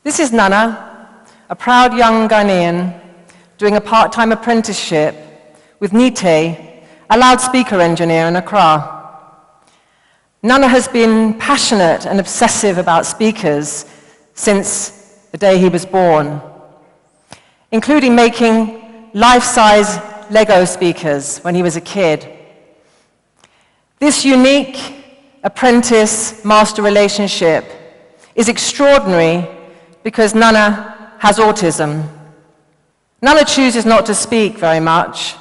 This is Nana, a proud young Ghanaian doing a part-time apprenticeship with Nite, a loudspeaker engineer in Accra. Nana has been passionate and obsessive about speakers since the day he was born, including making life-size Lego speakers when he was a kid. This unique apprentice-master relationship is extraordinary because Nana has autism. Nana chooses not to speak very much,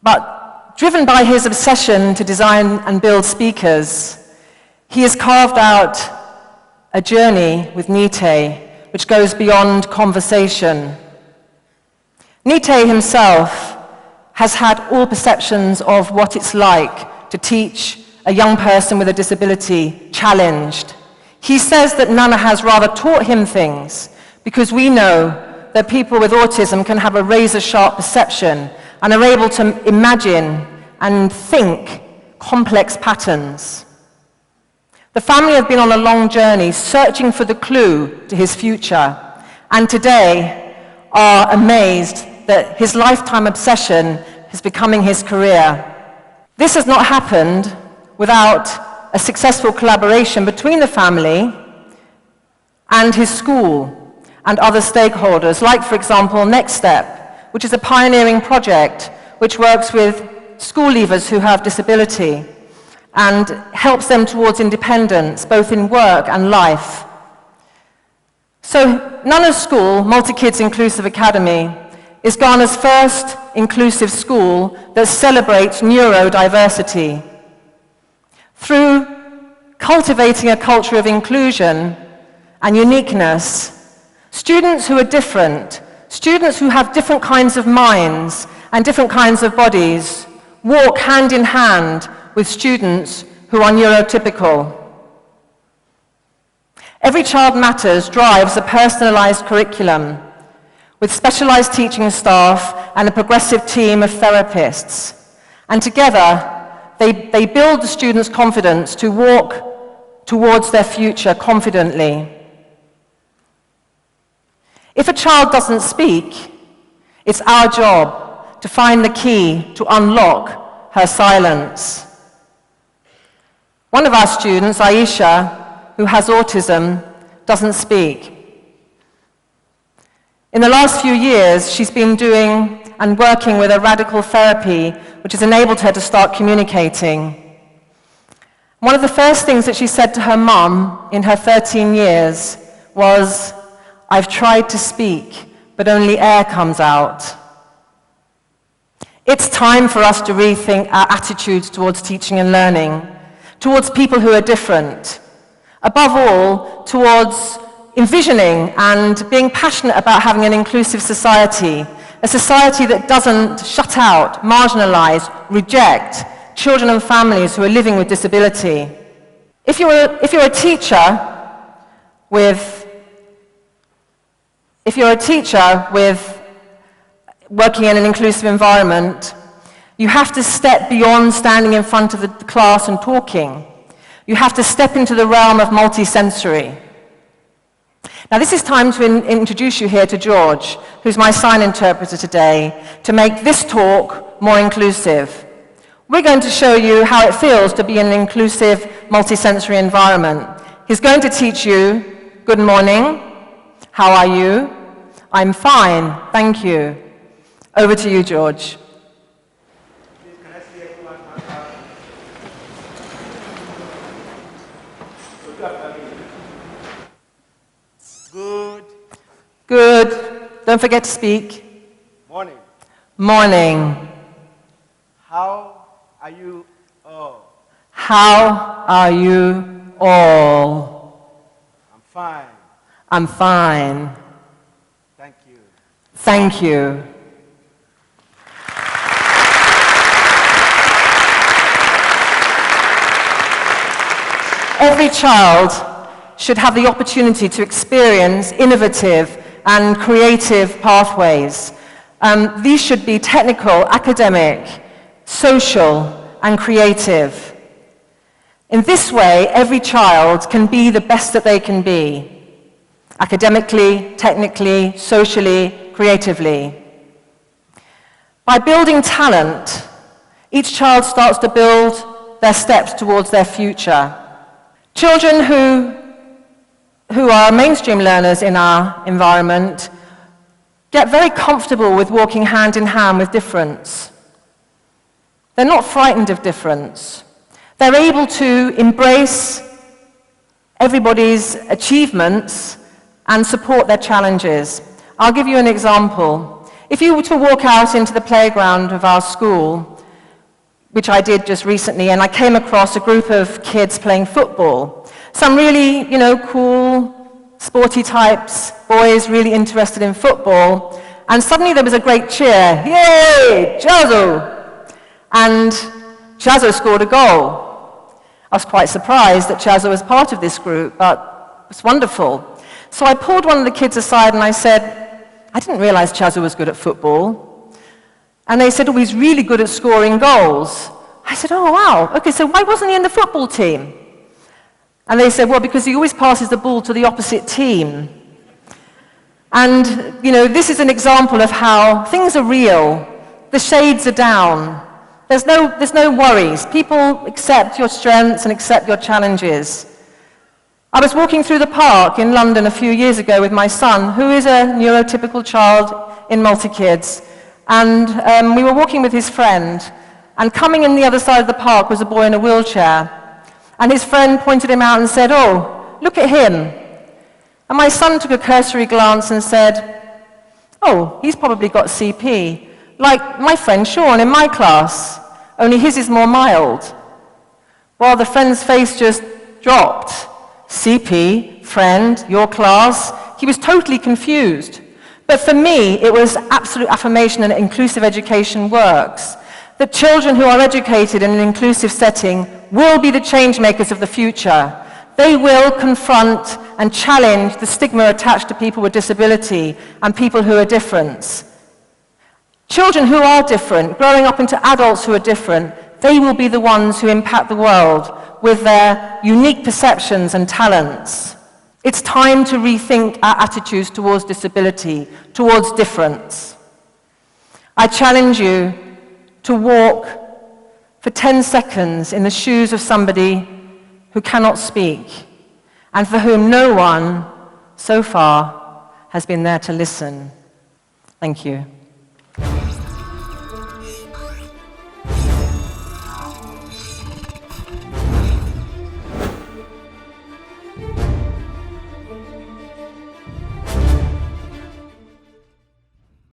but driven by his obsession to design and build speakers, he has carved out a journey with Nite which goes beyond conversation. Nite himself has had all perceptions of what it's like to teach a young person with a disability challenged. He says that Nana has rather taught him things because we know that people with autism can have a razor-sharp perception and are able to imagine and think complex patterns. The family have been on a long journey searching for the clue to his future, and today are amazed that his lifetime obsession is becoming his career. This has not happened without a successful collaboration between the family and his school and other stakeholders, like, for example, Next Step, which is a pioneering project which works with school leavers who have disability and helps them towards independence, both in work and life. So Nana's school, Multikids Inclusive Academy, is Ghana's first inclusive school that celebrates neurodiversity. Through cultivating a culture of inclusion and uniqueness, students who are different, students who have different kinds of minds and different kinds of bodies, walk hand in hand with students who are neurotypical. Every Child Matters drives a personalized curriculum with specialized teaching staff and a progressive team of therapists. And together, they build the students' confidence to walk towards their future confidently. If a child doesn't speak, it's our job to find the key to unlock her silence. One of our students, Aisha, who has autism, doesn't speak. In the last few years, she's been doing and working with a radical therapy which has enabled her to start communicating. One of the first things that she said to her mum in her 13 years was, "I've tried to speak, but only air comes out." It's time for us to rethink our attitudes towards teaching and learning, towards people who are different, above all, towards envisioning and being passionate about having an inclusive society, a society that doesn't shut out, marginalize, reject children and families who are living with disability. If you're a teacher with working in an inclusive environment, you have to step beyond standing in front of the class and talking. You have to step into the realm of multisensory. Now, this is time to introduce you here to George, who's my sign interpreter today, to make this talk more inclusive. We're going to show you how it feels to be in an inclusive, multisensory environment. He's going to teach you, good morning, how are you? I'm fine, thank you. Over to you, George. Good. Good. Don't forget to speak. Morning. Morning. How are you all? How are you all? I'm fine. I'm fine. Thank you. Thank you. Every child should have the opportunity to experience innovative and creative pathways. These should be technical, academic, social, and creative. In this way, every child can be the best that they can be, academically, technically, socially, creatively. By building talent, each child starts to build their steps towards their future. Children who are mainstream learners in our environment get very comfortable with walking hand in hand with difference. They're not frightened of difference. They're able to embrace everybody's achievements and support their challenges. I'll give you an example. If you were to walk out into the playground of our school, which I did just recently, and I came across a group of kids playing football, some really, cool, sporty types, boys really interested in football, and suddenly there was a great cheer. Yay, Chazo! And Chazo scored a goal. I was quite surprised that Chazo was part of this group, but it was wonderful. So I pulled one of the kids aside and I said, I didn't realize Chazo was good at football. And they said, oh, he's really good at scoring goals. I said, oh, wow, okay, so why wasn't he in the football team? And they said, well, because he always passes the ball to the opposite team. And, this is an example of how things are real. The shades are down. There's no worries. People accept your strengths and accept your challenges. I was walking through the park in London a few years ago with my son, who is a neurotypical child in Multikids. And we were walking with his friend. And coming in the other side of the park was a boy in a wheelchair. And his friend pointed him out and said, oh, look at him. And my son took a cursory glance and said, oh, he's probably got CP, like my friend Sean in my class, only his is more mild. While the friend's face just dropped. CP, friend, your class. He was totally confused. But for me, it was absolute affirmation that inclusive education works. That children who are educated in an inclusive setting will be the change makers of the future. They will confront and challenge the stigma attached to people with disability and people who are different. Children who are different, growing up into adults who are different, they will be the ones who impact the world with their unique perceptions and talents. It's time to rethink our attitudes towards disability, towards difference. I challenge you to walk for 10 seconds in the shoes of somebody who cannot speak and for whom no one so far has been there to listen. Thank you.